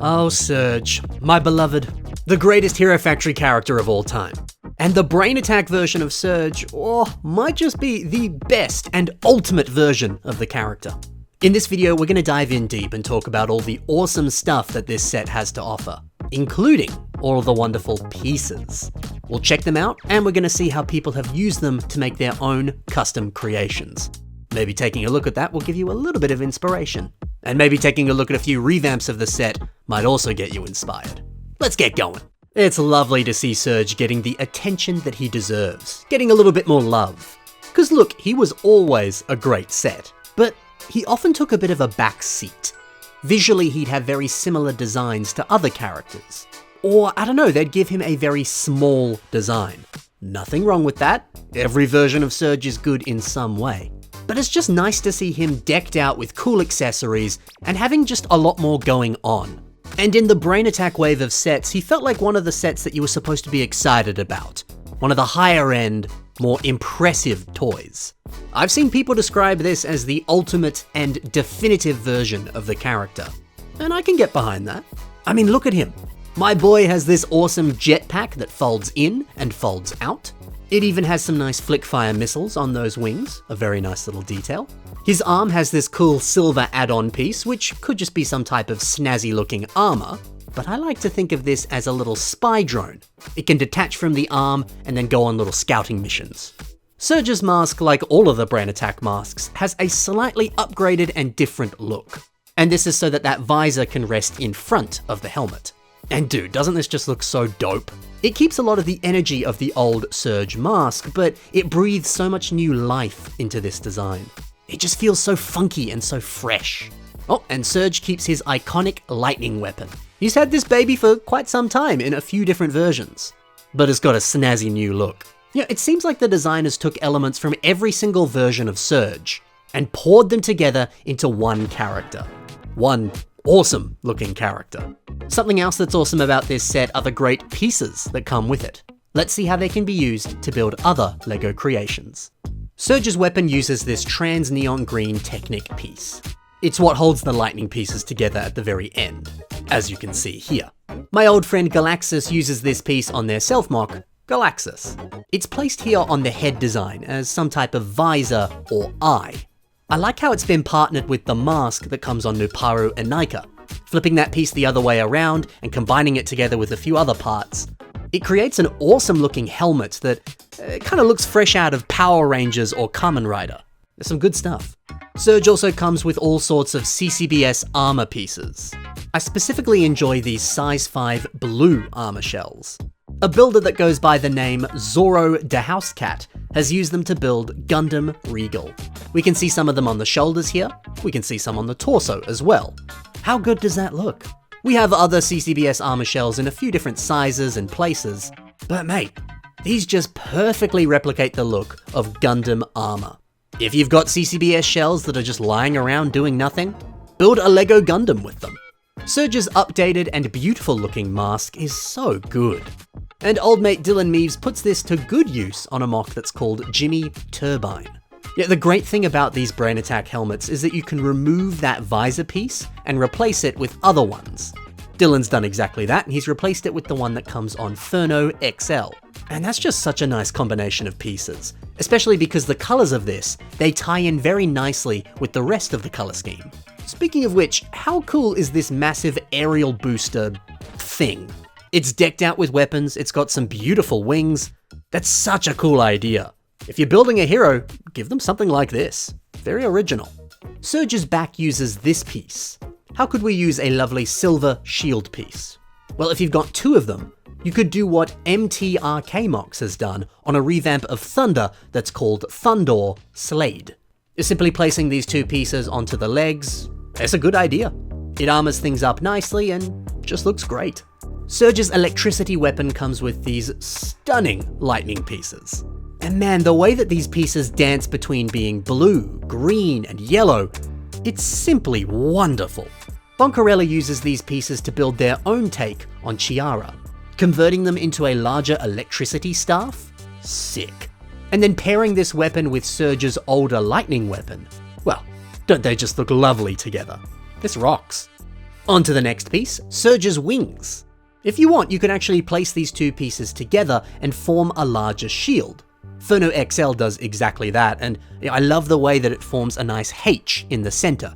Oh, Surge, my beloved, the greatest Hero Factory character of all time. And the Brain Attack version of Surge, might just be the best and ultimate version of the character. In this video, we're going to dive in deep and talk about all the awesome stuff that this set has to offer, including all of the wonderful pieces. We'll check them out, and we're going to see how people have used them to make their own custom creations. Maybe taking a look at that will give you a little bit of inspiration. And maybe taking a look at a few revamps of the set might also get you inspired. Let's get going. It's lovely to see Surge getting the attention that he deserves, getting a little bit more love. Cause look, he was always a great set, but he often took a bit of a back seat. Visually, he'd have very similar designs to other characters. Or, I don't know, they'd give him a very small design. Nothing wrong with that. Every version of Surge is good in some way. But it's just nice to see him decked out with cool accessories and having just a lot more going on. And in the Brain Attack wave of sets, he felt like one of the sets that you were supposed to be excited about. One of the higher end, more impressive toys. I've seen people describe this as the ultimate and definitive version of the character. And I can get behind that. I mean, look at him. My boy has this awesome jetpack that folds in and folds out. It even has some nice flick-fire missiles on those wings, a very nice little detail. His arm has this cool silver add-on piece, which could just be some type of snazzy-looking armor, but I like to think of this as a little spy drone. It can detach from the arm and then go on little scouting missions. Surge's mask, like all of the Brain Attack masks, has a slightly upgraded and different look. And this is so that that visor can rest in front of the helmet. And dude, doesn't this just look so dope? It keeps a lot of the energy of the old Surge mask, but it breathes so much new life into this design. It just feels so funky and so fresh. Oh, and Surge keeps his iconic lightning weapon. He's had this baby for quite some time in a few different versions, but it's got a snazzy new look. Yeah, it seems like the designers took elements from every single version of Surge and poured them together into one character. One awesome looking character. Something else that's awesome about this set are the great pieces that come with it. Let's see how they can be used to build other LEGO creations. Surge's weapon uses this trans neon green Technic piece. It's what holds the lightning pieces together at the very end, as you can see here. My old friend Galaxus uses this piece on their self-mock, Galaxus. It's placed here on the head design as some type of visor or eye. I like how it's been partnered with the mask that comes on Nuparu and Nika. Flipping that piece the other way around and combining it together with a few other parts, it creates an awesome looking helmet that kind of looks fresh out of Power Rangers or Kamen Rider. There's some good stuff. Surge also comes with all sorts of CCBS armor pieces. I specifically enjoy these size 5 blue armor shells. A builder that goes by the name Zorro the House Cat has used them to build Gundam Regal. We can see some of them on the shoulders here. We can see some on the torso as well. How good does that look? We have other CCBS armor shells in a few different sizes and places, but mate, these just perfectly replicate the look of Gundam armor. If you've got CCBS shells that are just lying around doing nothing, build a LEGO Gundam with them. Surge's updated and beautiful looking mask is so good. And old mate Dylan Meaves puts this to good use on a mock that's called Jimmy Turbine. Yet the great thing about these Brain Attack helmets is that you can remove that visor piece and replace it with other ones. Dylan's done exactly that, and he's replaced it with the one that comes on Furno XL. And that's just such a nice combination of pieces, especially because the colors of this, they tie in very nicely with the rest of the color scheme. Speaking of which, how cool is this massive aerial booster thing? It's decked out with weapons, it's got some beautiful wings. That's such a cool idea. If you're building a hero, give them something like this. Very original. Surge's back uses this piece. How could we use a lovely silver shield piece? Well, if you've got two of them, you could do what MTRK MOCs has done on a revamp of Thunder that's called Thundor Slade. Simply placing these two pieces onto the legs, it's a good idea. It armors things up nicely and just looks great. Surge's electricity weapon comes with these stunning lightning pieces. And man, the way that these pieces dance between being blue, green, and yellow, it's simply wonderful. Boncarella uses these pieces to build their own take on Chiara, converting them into a larger electricity staff? Sick. And then pairing this weapon with Surge's older lightning weapon, well, don't they just look lovely together? This rocks. On to the next piece, Surge's wings. If you want, you can actually place these two pieces together and form a larger shield. Furno XL does exactly that, and I love the way that it forms a nice H in the center.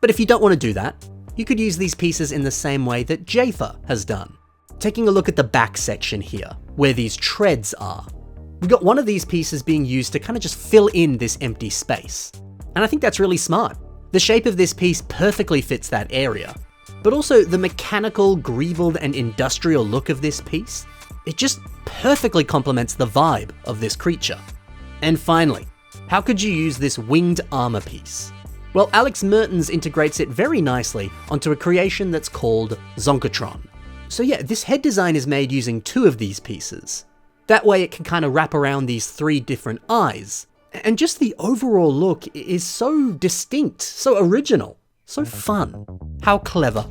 But if you don't want to do that, you could use these pieces in the same way that Jafer has done. Taking a look at the back section here, where these treads are, we've got one of these pieces being used to kind of just fill in this empty space. And I think that's really smart. The shape of this piece perfectly fits that area. But also the mechanical, greebled, and industrial look of this piece, it just perfectly complements the vibe of this creature. And finally, how could you use this winged armor piece? Well, Alex Mertens integrates it very nicely onto a creation that's called Zonkatron. So yeah, this head design is made using two of these pieces. That way it can kind of wrap around these three different eyes. And just the overall look is so distinct, so original. So fun. How clever.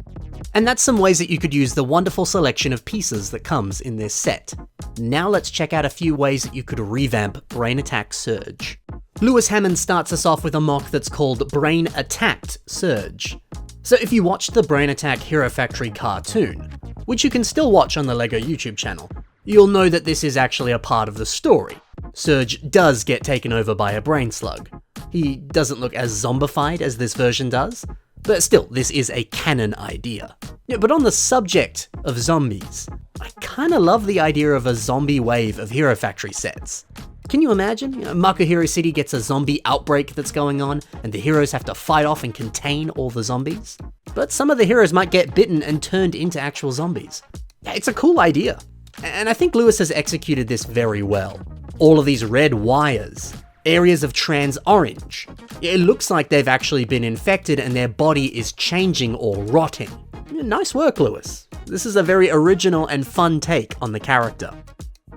And that's some ways that you could use the wonderful selection of pieces that comes in this set. Now let's check out a few ways that you could revamp Brain Attack Surge. Lewis Hammond starts us off with a mock that's called Brain Attacked Surge. So if you watched the Brain Attack Hero Factory cartoon, which you can still watch on the LEGO YouTube channel, you'll know that this is actually a part of the story. Surge does get taken over by a brain slug. He doesn't look as zombified as this version does, but still, this is a canon idea. Yeah, but on the subject of zombies, I kinda love the idea of a zombie wave of Hero Factory sets. Can you imagine? Makuhiro City gets a zombie outbreak that's going on, and the heroes have to fight off and contain all the zombies. But some of the heroes might get bitten and turned into actual zombies. Yeah, it's a cool idea. And I think Lewis has executed this very well. All of these red wires, areas of trans orange. It looks like they've actually been infected and their body is changing or rotting. Nice work, Lewis. This is a very original and fun take on the character.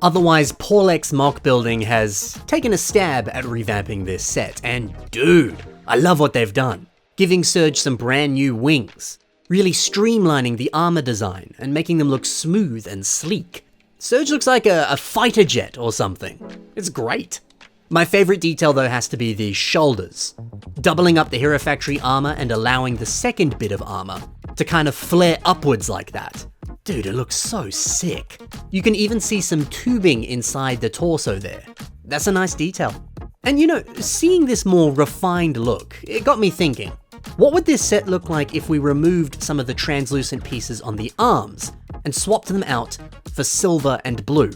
Otherwise, Paulx Mock Building has taken a stab at revamping this set, and dude, I love what they've done. Giving Surge some brand new wings, really streamlining the armor design and making them look smooth and sleek. Surge looks like a fighter jet or something. It's great. My favorite detail though has to be the shoulders. Doubling up the Hero Factory armor and allowing the second bit of armor to kind of flare upwards like that. Dude, it looks so sick. You can even see some tubing inside the torso there. That's a nice detail. And you know, seeing this more refined look, it got me thinking, what would this set look like if we removed some of the translucent pieces on the arms and swapped them out for silver and blue?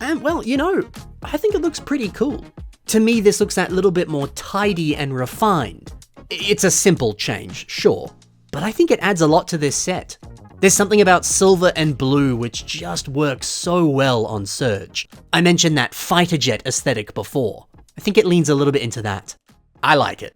And well, you know, I think it looks pretty cool. To me, this looks that little bit more tidy and refined. It's a simple change, sure, but I think it adds a lot to this set. There's something about silver and blue which just works so well on Surge. I mentioned that fighter jet aesthetic before. I think it leans a little bit into that. I like it.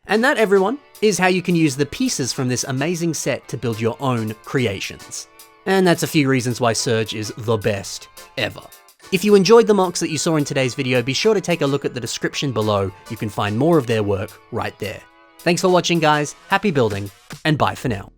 And that, everyone, is how you can use the pieces from this amazing set to build your own creations. And that's a few reasons why Surge is the best ever. If you enjoyed the mocks that you saw in today's video, be sure to take a look at the description below. You can find more of their work right there. Thanks for watching, guys. Happy building, and bye for now.